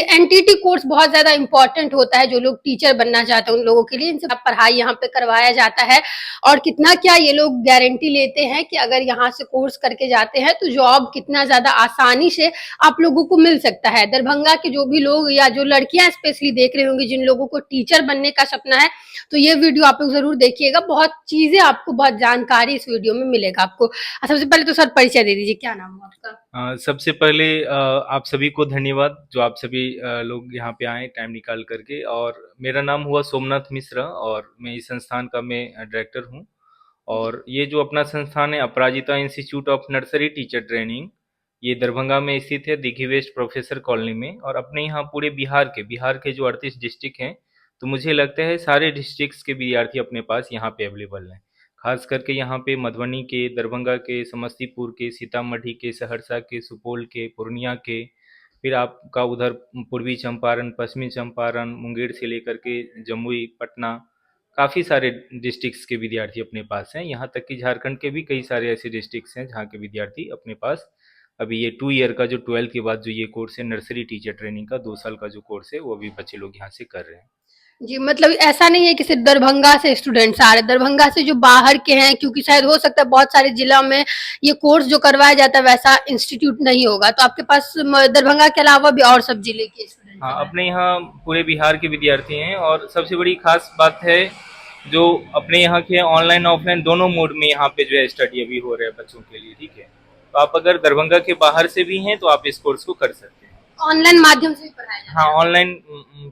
Entity course बहुत ज्यादा important होता है, जो लोग टीचर बनना चाहते हैं उन लोगों के लिए इनसे पढ़ाई यहाँ पे करवाया जाता है। और कितना क्या ये लोग गारंटी लेते हैं कि अगर यहाँ से कोर्स करके जाते हैं तो जॉब कितना ज्यादा आसानी से आप लोगों को मिल सकता है। दरभंगा के जो भी लोग या जो लड़कियां स्पेशली देख रहे होंगे, जिन लोगों को टीचर बनने का सपना है, तो ये वीडियो आप लोग जरूर देखिएगा। बहुत चीजें आपको, बहुत जानकारी इस वीडियो में मिलेगा आपको। सबसे पहले तो सर परिचय दे दीजिए, क्या नाम है आपका? सबसे पहले आप सभी को धन्यवाद जो आप सभी लोग यहाँ पे आए टाइम निकाल करके। और मेरा नाम हुआ सोमनाथ मिश्रा और मैं इस संस्थान का मैं डायरेक्टर हूँ। और ये जो अपना संस्थान है Aparajita institute of nursery teacher training, ये दरभंगा में स्थित है, दिघी वेस्ट प्रोफेसर कॉलोनी में। और अपने यहाँ पूरे बिहार के जो 38 डिस्ट्रिक्ट हैं, तो मुझे लगता है सारे डिस्ट्रिक्ट्स के विद्यार्थी अपने पास यहाँ पे अवेलेबल हैं। खास करके यहाँ पे मधुबनी के, दरभंगा के, समस्तीपुर के, सीतामढ़ी के, सहरसा के, सुपौल के, पूर्णिया के, फिर आपका उधर पूर्वी चंपारण, पश्चिमी चंपारण, मुंगेर से लेकर के जमुई, पटना, काफ़ी सारे डिस्ट्रिक्ट्स के विद्यार्थी अपने पास हैं। यहाँ तक कि झारखंड के भी कई सारे ऐसे डिस्ट्रिक्ट्स हैं जहाँ के विद्यार्थी अपने पास अभी ये 2 ईयर का जो 12th के बाद जो ये कोर्स है नर्सरी टीचर ट्रेनिंग का 2 साल का जो कोर्स है वो अभी बच्चे लोग यहाँ से कर रहे हैं। जी, मतलब ऐसा नहीं है कि सिर्फ दरभंगा से स्टूडेंट्स आ रहे हैं, दरभंगा से जो बाहर के हैं, क्योंकि शायद हो सकता है बहुत सारे जिला में ये कोर्स जो करवाया जाता है वैसा इंस्टीट्यूट नहीं होगा, तो आपके पास दरभंगा के अलावा भी और सब जिले के स्टूडेंट हाँ, हैं? अपने यहाँ पूरे बिहार के विद्यार्थी हैं। और सबसे बड़ी खास बात है जो अपने यहाँ के ऑनलाइन ऑफलाइन दोनों मोड में यहाँ पे जो है स्टडी अभी हो रहा है बच्चों के लिए, ठीक है। तो आप अगर दरभंगा के बाहर से भी हैं तो आप इस कोर्स को कर सकते हैं। ऑनलाइन माध्यम से भी पढ़ाया जाता हाँ, है? ऑनलाइन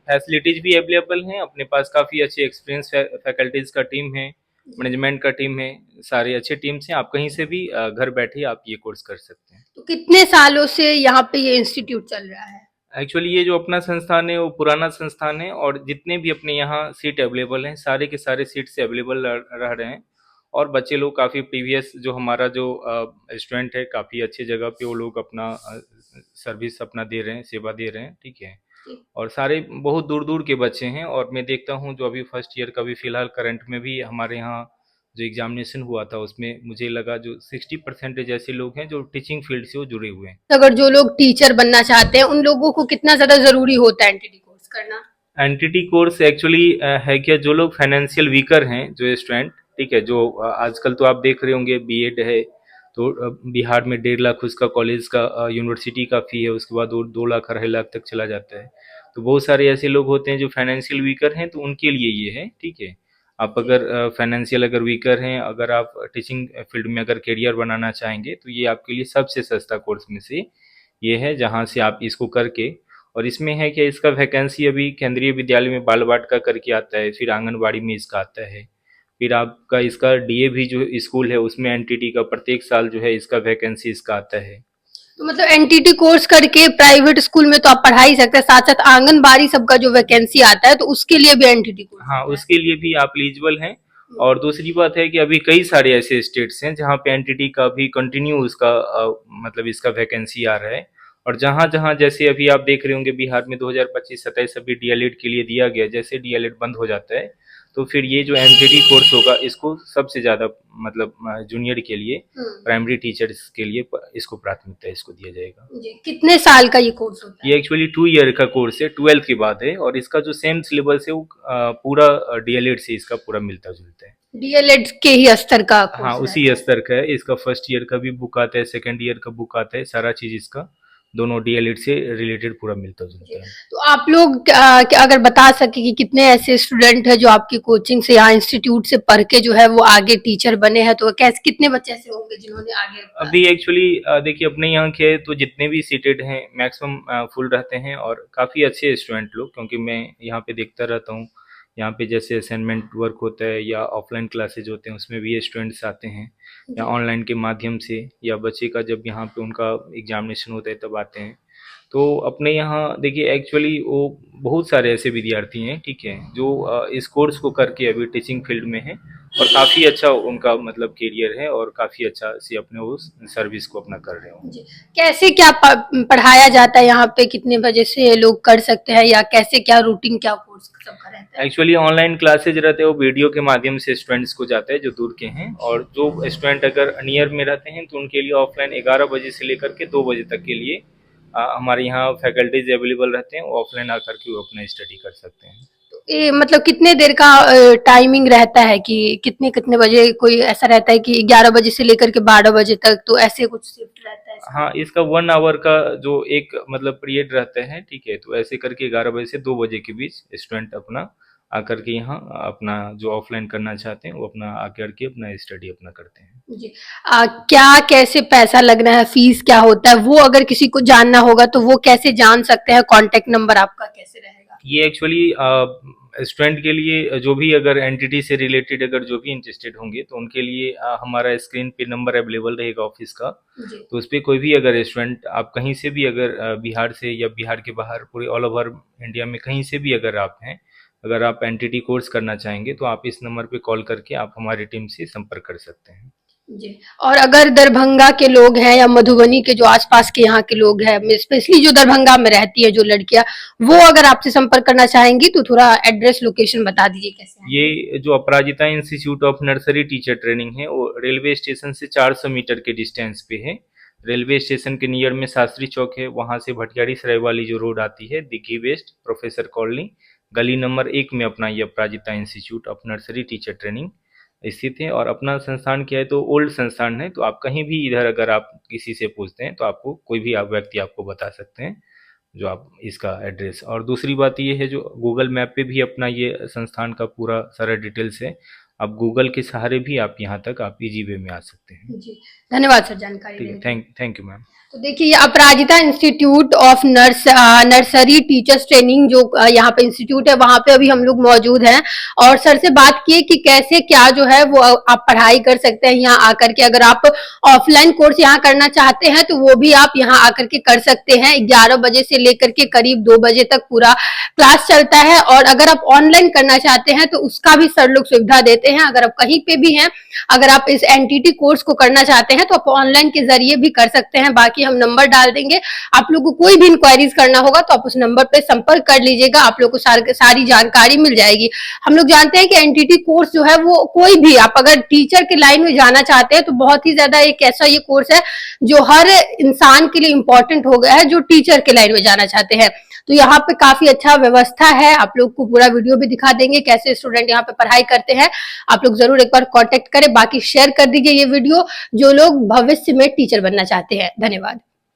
फैसिलिटीज भी अवेलेबल हैं अपने पास। काफ़ी अच्छे एक्सपीरियंस फैकल्टीज का टीम है, मैनेजमेंट का टीम है, सारे अच्छे टीम्स हैं। आप कहीं से भी घर बैठे आप ये कोर्स कर सकते हैं। तो कितने सालों से यहाँ पे ये इंस्टीट्यूट चल रहा है? एक्चुअली ये जो अपना संस्थान है वो पुराना संस्थान है और जितने भी अपने यहाँ सीट अवेलेबल हैं सारे के सारे सीट से अवेलेबल रह रहे हैं। और बच्चे लोग काफ़ी प्रीवियस जो हमारा जो स्टूडेंट है काफ़ी अच्छी जगह पे वो लोग अपना सर्विस अपना दे रहे हैं, सेवा दे रहे हैं, ठीक है। और सारे बहुत दूर दूर के बच्चे हैं। और मैं देखता हूँ जो अभी फर्स्ट ईयर का भी फिलहाल करंट में भी हमारे यहाँ जो एग्जामिनेशन हुआ था उसमें मुझे लगा जो 60% ऐसे लोग हैं जो टीचिंग फील्ड से वो जुड़े हुए हैं। अगर जो लोग टीचर बनना चाहते हैं उन लोगों को कितना ज्यादा जरूरी होता है एनटीटी कोर्स करना? एनटीटी कोर्स एक्चुअली है क्या, जो लोग फाइनेंशियल वीकर हैं जो स्टूडेंट, ठीक है, जो आजकल तो आप देख रहे होंगे बीएड है तो बिहार में 1.5 लाख उसका कॉलेज का यूनिवर्सिटी का फी है, उसके बाद वो 2 लाख 2.5 लाख तक चला जाता है। तो बहुत सारे ऐसे लोग होते हैं जो फाइनेंशियल वीकर हैं तो उनके लिए ये है, ठीक है। आप अगर फाइनेंशियल अगर वीकर हैं, अगर आप टीचिंग फील्ड में अगर करियर बनाना चाहेंगे तो ये आपके लिए सबसे सस्ता कोर्स में से ये है जहाँ से आप इसको करके। और इसमें है कि इसका वैकेंसी अभी केंद्रीय विद्यालय में बाल वाटिका करके आता है, फिर आंगनबाड़ी में इसका आता है, फिर आपका इसका डीएवी जो स्कूल है उसमें एनटीटी का प्रत्येक साल जो है इसका वैकेंसी इसका आता है। तो मतलब एनटीटी कोर्स करके प्राइवेट स्कूल में तो आप पढ़ा ही सकते हैं, साथ साथ आंगनबाड़ी सबका जो वैकेंसी आता है तो उसके लिए भी एनटीटी कोर्स हाँ, होता है? उसके लिए भी आप एलिजिबल हैं। और दूसरी बात है कि अभी कई सारे ऐसे स्टेट्स हैं जहाँ पे एनटीटी का भी कंटिन्यू उसका मतलब इसका वैकेंसी आ रहा है। और जहाँ जहाँ जैसे अभी आप देख रहे होंगे बिहार में 2025-27 अभी डीएलएड के लिए दिया गया, जैसे डीएलएड बंद हो जाता है तो फिर ये जो एनटीटी कोर्स होगा इसको सबसे ज़्यादा मतलब जूनियर के लिए, प्राइमरी टीचर्स के लिए इसको प्राथमिकता इसको दिया जाएगा। जी, कितने साल का ये कोर्स होता है? ये एक्चुअली 2 ईयर का कोर्स है, 12th के बाद है। और इसका जो सेम सिलेबस है वो पूरा डीएलएड से इसका पूरा मिलता जुलता है। डीएलएड के ही स्तर का हाँ, कोर्स उसी रहता है? स्तर का है। इसका फर्स्ट ईयर का भी बुक आता है, सेकंड ईयर का बुक आता है, सारा चीज इसका दोनों डीएलएड से रिलेटेड पूरा मिलता जुलता है। तो आप लोग अगर बता सके कि कितने ऐसे स्टूडेंट हैं जो आपकी कोचिंग से यहाँ इंस्टीट्यूट से पढ़ के जो है वो आगे टीचर बने हैं, तो कैसे कितने बच्चे ऐसे होंगे जिन्होंने आगे अभी एक्चुअली देखिए अपने यहाँ के तो जितने भी सीटेड हैं मैक्सिमम फुल रहते हैं और काफ़ी अच्छे स्टूडेंट लोग, क्योंकि मैं यहाँ पे देखता रहता हूँ। यहाँ पे जैसे असाइनमेंट वर्क होता है या ऑफलाइन क्लासेज होते हैं उसमें भी ये स्टूडेंट्स आते हैं, या ऑनलाइन के माध्यम से, या बच्चे का जब यहाँ पे उनका एग्जामिनेशन होता है तब आते हैं। तो अपने यहाँ देखिए एक्चुअली वो बहुत सारे ऐसे विद्यार्थी हैं, ठीक है, जो इस कोर्स को करके अभी टीचिंग फील्ड में हैं और काफ़ी अच्छा उनका मतलब करियर है और काफ़ी अच्छा से अपने उस सर्विस को अपना कर रहे हो। जी। कैसे क्या पढ़ाया जाता है यहाँ पे, कितने बजे से लोग कर सकते हैं, या कैसे क्या रूटीन, क्या कोर्स सबका रहता है? एक्चुअली ऑनलाइन क्लासेज रहते हैं वो वीडियो के माध्यम से स्टूडेंट्स को जाता है जो दूर के हैं। और जो स्टूडेंट अगर नियर में रहते हैं तो उनके लिए ऑफलाइन 11 बजे से लेकर के 2 बजे तक के लिए हमारे यहाँ फैकल्टीज अवेलेबल रहते हैं, वो ऑफलाइन आकर के वो अपना स्टडी कर सकते हैं। ये मतलब कितने देर का टाइमिंग रहता है कि कितने कितने बजे, कोई ऐसा रहता है कि 11 बजे से लेकर के 12 बजे तक, तो ऐसे कुछ शिफ्ट रहता है इसका? हाँ, इसका 1 आवर का जो एक मतलब पीरियड रहते हैं, ठीक है, तो ऐसे करके 11 बजे से 2 बजे के बीच स्टूडेंट अपना आकर के यहाँ अपना जो ऑफलाइन करना चाहते हैं वो अपना आकर के अपना स्टडी अपना करते हैं। जी। क्या कैसे पैसा लगना है, फीस क्या होता है, वो अगर किसी को जानना होगा तो वो कैसे जान सकते हैं, कांटेक्ट नंबर आपका कैसे रहेगा? ये एक्चुअली स्टूडेंट के लिए जो भी अगर एंटिटी से रिलेटेड अगर जो भी इंटरेस्टेड होंगे तो उनके लिए हमारा स्क्रीन पे नंबर अवेलेबल रहेगा ऑफिस का। जी। तो उस पे कोई भी अगर स्टूडेंट आप कहीं से भी अगर बिहार से या बिहार के बाहर पूरे ऑल ओवर इंडिया में कहीं से भी अगर आप हैं, अगर आप एंटिटी कोर्स करना चाहेंगे तो आप इस नंबर पे कॉल करके आप हमारी टीम से संपर्क कर सकते हैं। जी। और अगर दरभंगा के लोग हैं या मधुबनी के जो आसपास के यहाँ के लोग हैं, स्पेशली जो दरभंगा में रहती है जो लड़कियां, वो अगर आपसे संपर्क करना चाहेंगी तो थोड़ा एड्रेस लोकेशन बता दीजिए कैसे है? ये जो Aparajita institute of nursery teacher training है वो रेलवे स्टेशन से 400 मीटर के डिस्टेंस पे है। रेलवे स्टेशन के नियर में शास्त्री चौक है, वहाँ से भटियारी सराय वाली जो रोड आती है दिग्गी वेस्ट प्रोफेसर कॉलोनी गली नंबर 1 में अपना ये Aparajita institute of nursery teacher training स्थित है। और अपना संस्थान क्या है तो ओल्ड संस्थान है, तो आप कहीं भी इधर अगर आप किसी से पूछते हैं तो आपको कोई भी आप व्यक्ति आपको बता सकते हैं जो आप इसका एड्रेस। और दूसरी बात ये है जो गूगल मैप पे भी अपना ये संस्थान का पूरा सारा डिटेल्स है, आप गूगल के सहारे भी आप यहाँ तक आप इजी वे में आ सकते हैं। जी। धन्यवाद सर जानकारी ठीक है, देने के लिए। Thank you ma'am. तो देखिए, ये Aparajita institute of nursery teachers training जो यहाँ पे इंस्टीट्यूट है, वहां पे अभी हम लोग मौजूद हैं और सर से बात किए कि कैसे क्या जो है वो आप पढ़ाई कर सकते हैं यहाँ आकर के। अगर आप ऑफलाइन कोर्स यहाँ करना चाहते हैं तो वो भी आप यहाँ आकर के कर सकते हैं। 11 बजे से लेकर के करीब 2 बजे तक पूरा क्लास चलता है। और अगर आप ऑनलाइन करना चाहते हैं तो उसका भी सर लोग सुविधा देते हैं। अगर आप कहीं पे भी हैं, अगर आप इस एनटीटी कोर्स को करना चाहते हैं तो आप ऑनलाइन के जरिए भी कर सकते हैं। बाकी हम नंबर डाल देंगे, आप लोग को कोई भी इंक्वायरीज करना होगा तो आप उस नंबर पे संपर्क कर लीजिएगा, आप लोग को सारी जानकारी मिल जाएगी। हम लोग जानते हैं कि एनटीटी कोर्स जो है वो कोई भी, आप अगर टीचर के लाइन में जाना चाहते हैं तो बहुत ही ज्यादा एक ऐसा ये कोर्स है जो हर इंसान के लिए इंपॉर्टेंट हो गया है जो टीचर के लाइन में जाना चाहते हैं। तो यहाँ पे काफी अच्छा व्यवस्था है, आप लोग को पूरा वीडियो भी दिखा देंगे कैसे स्टूडेंट यहाँ पे पढ़ाई करते हैं। आप लोग जरूर एक बार कांटेक्ट करें, बाकी शेयर कर दीजिए ये वीडियो जो लोग भविष्य में टीचर बनना चाहते हैं। धन्यवाद।